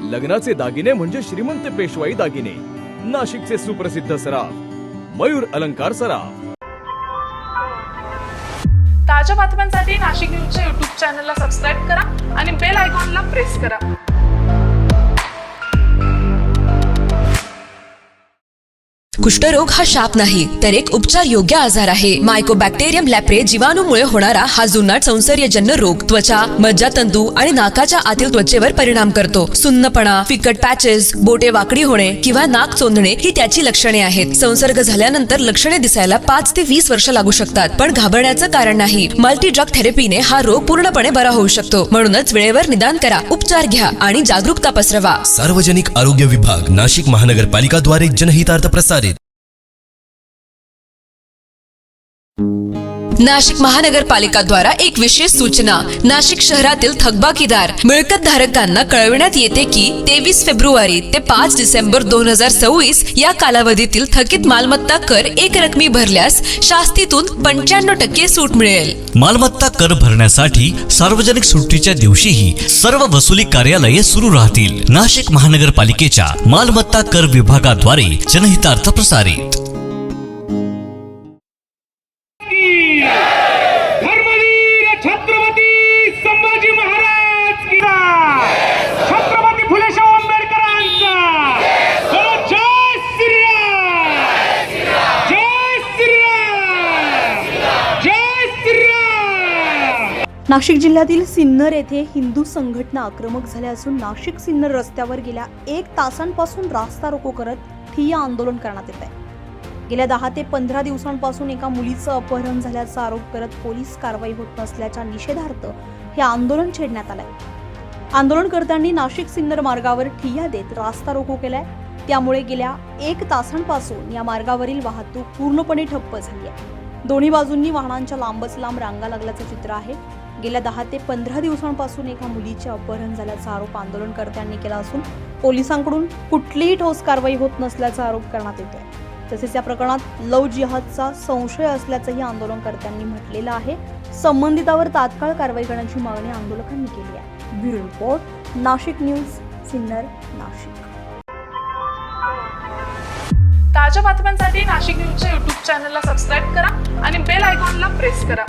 लग्नाचे दागिने म्हणजे श्रीमंत पेशवाई दागिने, नाशिकचे सुप्रसिद्ध सराफ मयूर अलंकार सराफ। ताज्या बातम्यांसाठी नाशिक न्यूजच्या YouTube चॅनलला सबस्क्राईब करा आणि बेल आयकॉनला प्रेस करा। कुष्ठरोग हा शाप नाही तर एक उपचार योग्य आजार आहे। मायकोबॅक्टेरियम लॅप्रे जीवाणूमुळे होणारा हा जुनाट संसर्गजन्य रोग त्वचा, मज्जातंतू आणि नाकाच्या आतील त्वचेवर परिणाम करतो। सुन्नपणा, फिकट पॅचेस, बोटे वाकडी होणे किंवा नाक चोंदणे ही त्याची लक्षणे आहेत। संसर्ग झाल्यानंतर लक्षणे दिसायला 5 ते 20 वर्ष लागू शकतात, पण घाबरण्याचं कारण नाही। मल्टी ड्रग थेरपीने हा रोग पूर्णपणे बरा होऊ शकतो। म्हणूनच वेळेवर निदान करा, उपचार घ्या आणि जागरूकता पसरवा। सार्वजनिक आरोग्य विभाग, नाशिक महानगरपालिका द्वारे जनहितार्थ प्रसारित। नाशिक महानगरपालिका द्वारा एक विशेष सूचना। नाशिक शहरातील थकबाकीदार मिळकत धारकांना कळविण्यात येते की 23 फेब्रुवारी ते 5 डिसेंबर 2024 या कालावधीतील थकीत मालमत्ता कर एक रकमी भरल्यास शास्तीतून 95% सूट मिळेल। मालमत्ता कर भरण्यासाठी सार्वजनिक सुट्टीच्या दिवशीही सर्व वसुली कार्यालये सुरू राहतील। नाशिक महानगरपालिकेच्या मालमत्ता कर विभागाद्वारे जनहितार्थ प्रसारित। धर्मवीर छत्रपती संभाजी महाराज की छत्रपती फुले शाहू आंबेडकरांचा जय श्रीराम, जय श्रीराम, जय श्रीराम। नाशिक जिल्ह्यातील सिन्नर येथे हिंदू संघटना आक्रमक झाल्या असून नाशिक सिन्नर रस्त्यावर गेल्या 1 तासांपासून रास्ता रोको करत ठिय्या आंदोलन करण्यात येत आहे। गेल्या 10 ते 15 दिवसांपासून एका मुलीचं अपहरण झाल्याचा आरोप करत पोलीस कारवाई होत नसल्याच्या निषेधार्थ हे आंदोलन छेडण्यात आलंय। आंदोलनकर्त्यांनी नाशिक सिन्नर मार्गावर ठिय्या देत रास्ता रोको केलाय। त्यामुळे गेल्या 1 तासांपासून या मार्गावरील वाहतूक पूर्णपणे ठप्प झाली आहे। दोन्ही बाजूंनी वाहनांच्या लांबच लांब रांगा लागल्याचं चित्र आहे। गेल्या 10 ते 15 दिवसांपासून एका मुलीचे अपहरण झाल्याचा आरोप आंदोलनकर्त्यांनी केला असून पोलिसांकडून कुठलीही ठोस कारवाई होत नसल्याचा आरोप करण्यात येतोय। तसेच या प्रकरणात लव्ह जिहादचा संशय असल्याचंही आंदोलनकर्त्यांनी म्हटलेलं आहे। संबंधितावर तात्काळ कारवाई करण्याची मागणी आंदोलकांनी केली आहे। Bureau report, Nashik news, Sinnar, Nashik. ताज्या बातम्यांसाठी नाशिक न्यूजच्या YouTube चॅनलला सबस्क्राईब करा आणि बेल आयकॉनला प्रेस करा।